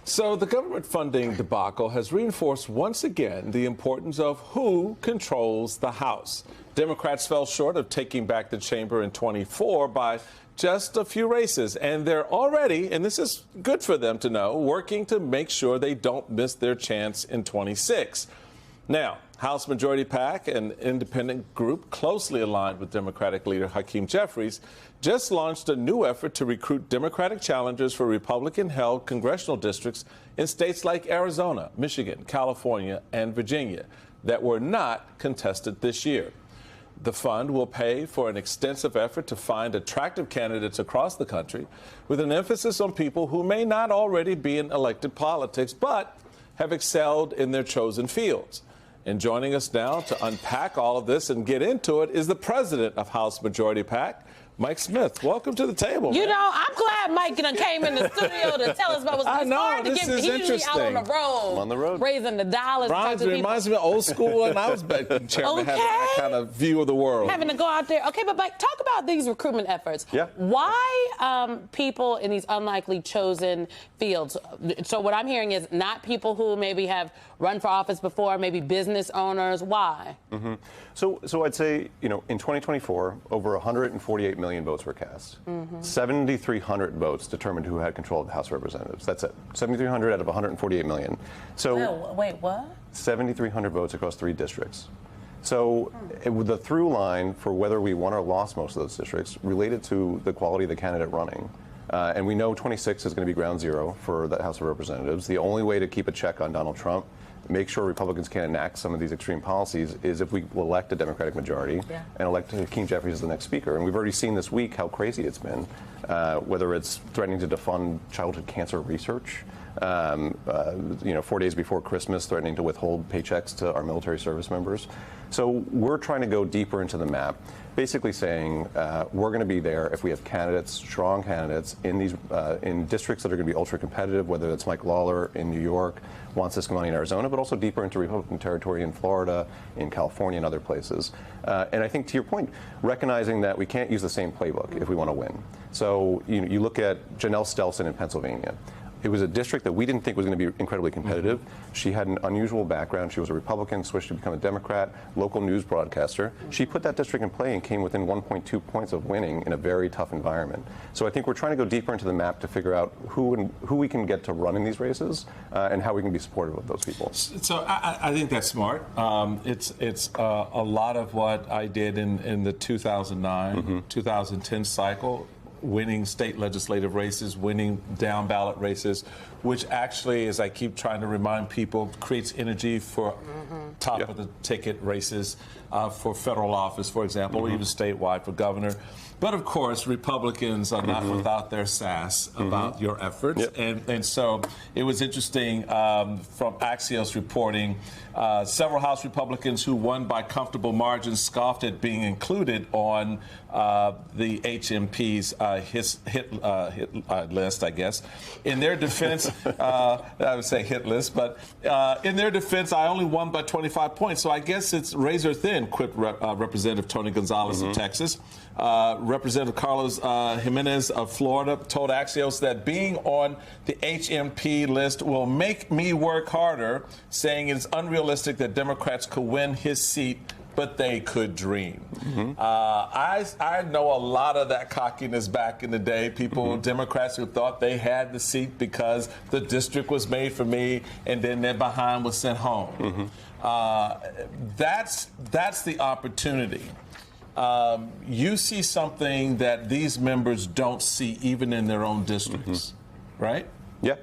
So the government funding debacle has reinforced once again the importance of who controls the House. Democrats fell short of taking back the chamber in 24 by just a few races, and they're already, and this is good for them to know, working to make sure they don't miss their chance in 26. Now, House Majority PAC, an independent group closely aligned with Democratic leader Hakeem Jeffries, just launched a new effort to recruit Democratic challengers for Republican-held congressional districts in states like Arizona, Michigan, California, and Virginia that were not contested this year. The fund will pay for an extensive effort to find attractive candidates across the country, with an emphasis on people who may not already be in elected politics, but have excelled in their chosen fields. And joining us now to unpack all of this and get into it is the president of House Majority PAC, Mike Smith. Welcome to the table. You know, I'm glad Mike came in the studio to tell us about what's going on. This is interesting. Out on the road. I'm on the road. Raising the dollars. Reminds me of old school, and I was back chairman, having that kind of view of the world. Having to go out there. Okay, but Mike, talk about these recruitment efforts. Yeah. Why people in these unlikely chosen fields? So what I'm hearing is not people who maybe have run for office before, maybe business owners. Why? Mm-hmm. So I'd say, you know, in 2024, over 148 million votes were cast. 7,300 votes determined who had control of the House of Representatives. That's it. 7,300 out of 148 million. So wait, what? 7,300 votes across 3 districts. So the through line for whether we won or lost most of those districts related to the quality of the candidate running. And we know 26 is going to be ground zero for the House of Representatives. The only way to keep a check on Donald Trump, make sure Republicans can't enact some of these extreme policies, is if we elect a Democratic majority and elect Hakeem Jeffries as the next speaker. And we've already seen this week how crazy it's been, whether it's threatening to defund childhood cancer research, 4 days before Christmas, threatening to withhold paychecks to our military service members. So we're trying to go deeper into the map, basically saying we're going to be there if we have candidates, strong candidates in these in districts that are going to be ultra competitive, whether it's Mike Lawler in New York, Juan Ciscomani in Arizona, but also deeper into Republican territory in Florida, in California, and other places. And I think, to your point, recognizing that we can't use the same playbook if we want to win. So you look at Janelle Stelson in Pennsylvania. It was a district that we didn't think was going to be incredibly competitive. She had an unusual background. She was a Republican, switched to become a Democrat, local news broadcaster. She put that district in play and came within 1.2 points of winning in a very tough environment. So I think we're trying to go deeper into the map to figure out who we can get to run in these races and how we can be supportive of those people. So I think that's smart. It's a lot of what I did in the 2009, 2010 cycle. Winning state legislative races, winning down ballot races, which actually, as I keep trying to remind people, creates energy for top of the ticket races for federal office, for example, or even statewide for governor. But of course, Republicans are not without their sass about your efforts. And so it was interesting from Axios reporting several House Republicans who won by comfortable margins scoffed at being included on the HMP's hit list, I guess. In their defense, I would say hit list, but in their defense, I only won by 25 points. So I guess it's razor thin, quipped Representative Tony Gonzalez of Texas. Representative Carlos Jimenez of Florida told Axios that being on the HMP list will make me work harder, saying it's unrealistic that Democrats could win his seat, but they could dream. I know a lot of that cockiness back in the day. People, Democrats who thought they had the seat because the district was made for me, and then their behind was sent home. That's the opportunity. You see something that these members don't see even in their own districts, right? Yeah,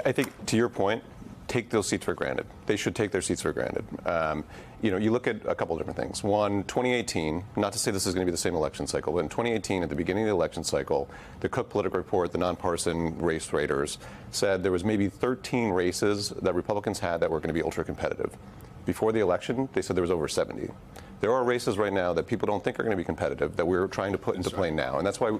I think to your point, take those seats for granted. They should take their seats for granted. You look at a couple of different things. One, 2018, not to say this is going to be the same election cycle, but in 2018, at the beginning of the election cycle, the Cook Political Report, the nonpartisan race raters, said there was maybe 13 races that Republicans had that were going to be ultra competitive. Before the election, they said there was over 70. There are races right now that people don't think are going to be competitive that we're trying to put into play now. And that's why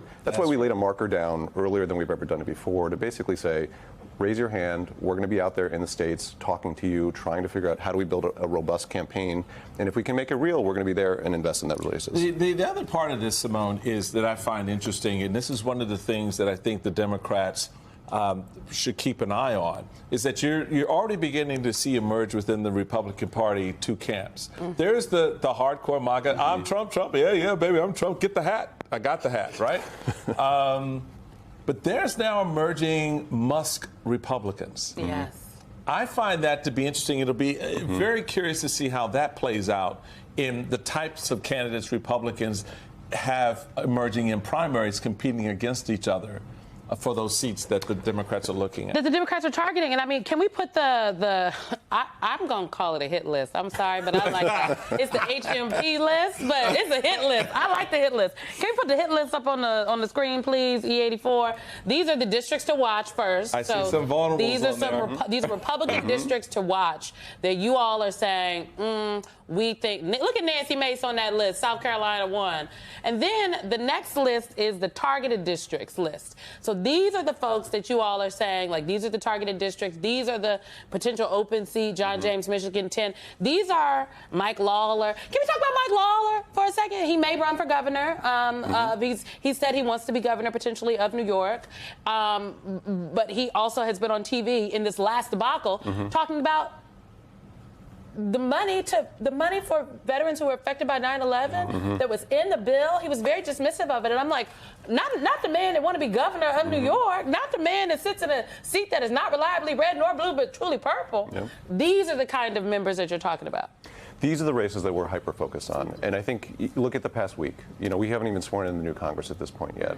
we laid a marker down earlier than we've ever done it before to basically say, raise your hand. We're going to be out there in the states talking to you, trying to figure out how do we build a robust campaign. And if we can make it real, we're going to be there and invest in that races. The other part of this, Simone, is that I find interesting, and this is one of the things that I think the Democrats should keep an eye on is that you're already beginning to see emerge within the Republican Party two camps. There's the hardcore MAGA. I'm Trump, yeah, baby, I'm Trump. Get the hat. I got the hat, right? But there's now emerging Musk Republicans. Yes. I find that to be interesting. It'll be very curious to see how that plays out in the types of candidates Republicans have emerging in primaries competing against each other for those seats that the Democrats are looking at. That the Democrats are targeting. And I mean, can we put I'm going to call it a hit list. I'm sorry, but I like that. It's the HMP list, but it's a hit list. I like the hit list. Can we put the hit list up on the screen, please, E84? These are the districts to watch first. I see some vulnerables these are on there. these are Republican districts to watch that you all are saying, we think, look at Nancy Mace on that list, South Carolina won. And then the next list is the targeted districts list. So these are the folks that you all are saying, like, these are the targeted districts. These are the potential open seat, John James, Michigan 10. These are Mike Lawler. Can we talk about Mike Lawler for a second? He may run for governor. He said he wants to be governor potentially of New York. But he also has been on TV in this last debacle talking about the money for veterans who were affected by 9/11 that was in the bill. He was very dismissive of it, and I'm like, not the man that want to be governor of New York, not the man that sits in a seat that is not reliably red nor blue but truly purple. Yep. These are the kind of members that you're talking about. These are the races that we're hyper-focused on. And I think, look at the past week. You know, we haven't even sworn in the new Congress at this point yet.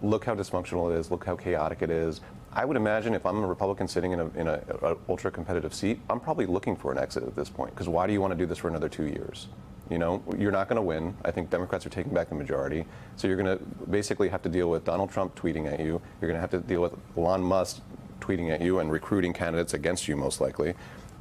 Look how dysfunctional it is. Look how chaotic it is. I would imagine if I'm a Republican sitting in a ultra-competitive seat, I'm probably looking for an exit at this point. Because why do you want to do this for another 2 years? You know, you're not going to win. I think Democrats are taking back the majority. So you're going to basically have to deal with Donald Trump tweeting at you. You're going to have to deal with Elon Musk tweeting at you and recruiting candidates against you, most likely.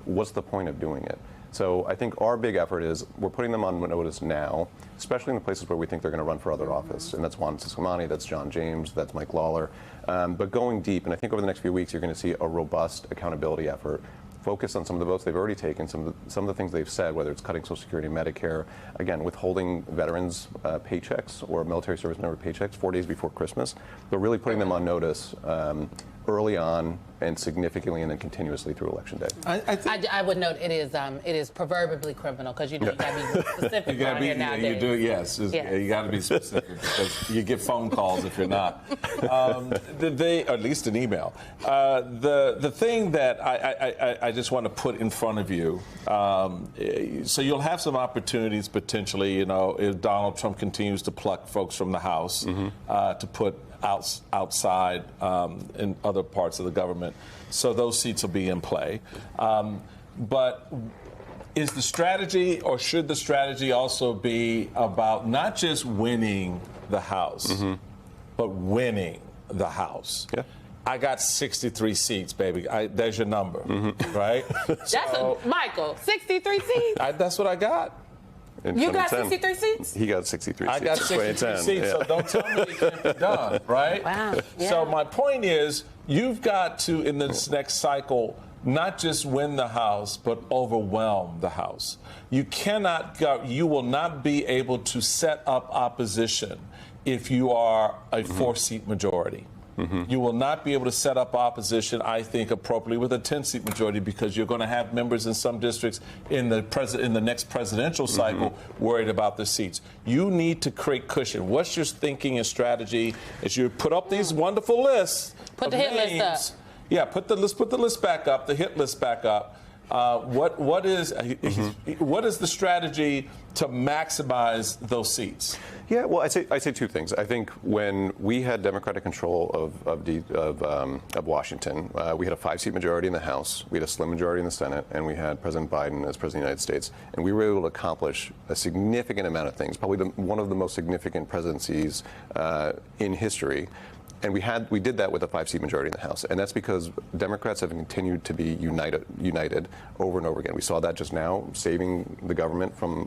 What's the point of doing it? So I think our big effort is we're putting them on notice now, especially in the places where we think they're going to run for other office. And that's Juan Ciscomani, that's John James, that's Mike Lawler. But going deep, and I think over the next few weeks, you're going to see a robust accountability effort focused on some of the votes they've already taken, some of the things they've said, whether it's cutting Social Security, Medicare, again, withholding veterans' paychecks or military service member paychecks 4 days before Christmas. They're really putting them on notice early on and significantly and then continuously through Election Day. I would note it is proverbially criminal because you know you got to be specific. You got to be, nowadays. you do, yes. You got to be specific because you get phone calls if you're not. Or at least an email. The thing that I just want to put in front of you, so you'll have some opportunities potentially, you know, if Donald Trump continues to pluck folks from the House to put outside in other parts of the government. So those seats will be in play. But is the strategy, or should the strategy also be about not just winning the House, but winning the House? Yeah. I got 63 seats, baby. There's your number, right? Michael, 63 seats? That's what I got. You got 63 seats? He got 63 seats. I got 63 seats, so don't tell me it can't be done, right? Wow. Yeah. So my point is, you've got to, in this next cycle, not just win the House, but overwhelm the House. You will not be able to set up opposition if you are a 4-seat majority. You will not be able to set up opposition, I think, appropriately with a 10-seat majority because you're going to have members in some districts in the next presidential cycle worried about the seats. You need to create cushion. What's your thinking and strategy as you put up these wonderful lists? Put the hit list up. Yeah, put the list back up, the hit list back up. What is the strategy to maximize those seats? Yeah, well, I say two things. I think when we had Democratic control of Washington, we had a 5-seat majority in the House, we had a slim majority in the Senate, and we had President Biden as President of the United States, and we were able to accomplish a significant amount of things, probably one of the most significant presidencies in history. And we did that with a 5-seat majority in the House, and that's because Democrats have continued to be united over and over again. We saw that just now, saving the government from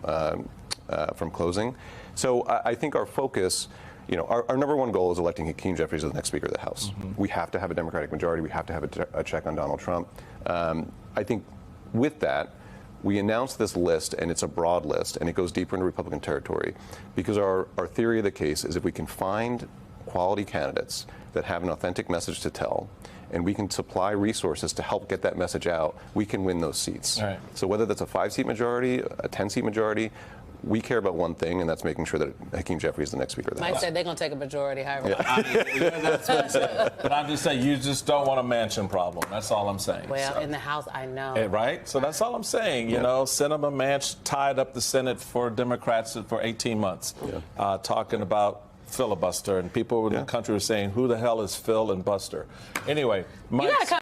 closing. So I think our focus, you know, our number one goal is electing Hakeem Jeffries as the next Speaker of the House. We have to have a Democratic majority. We have to have a check on Donald Trump. I think with that, we announced this list, and it's a broad list, and it goes deeper into Republican territory, because our theory of the case is if we can find quality candidates that have an authentic message to tell, and we can supply resources to help get that message out, we can win those seats. Right. So whether that's a 5-seat majority, a 10-seat majority, we care about one thing, and that's making sure that Hakeem Jeffrey is the next Speaker of the Mike House. said they're going to take a majority, however. That's what I'm saying. But I'm just saying, you just don't want a Manchin problem. That's all I'm saying. Well, So. in the House, I know. Right? So that's all I'm saying. You know, Senator Manchin tied up the Senate for Democrats for 18 months, talking about filibuster, and people in the country were saying, who the hell is Phil and Buster? Anyway, Mike You got to come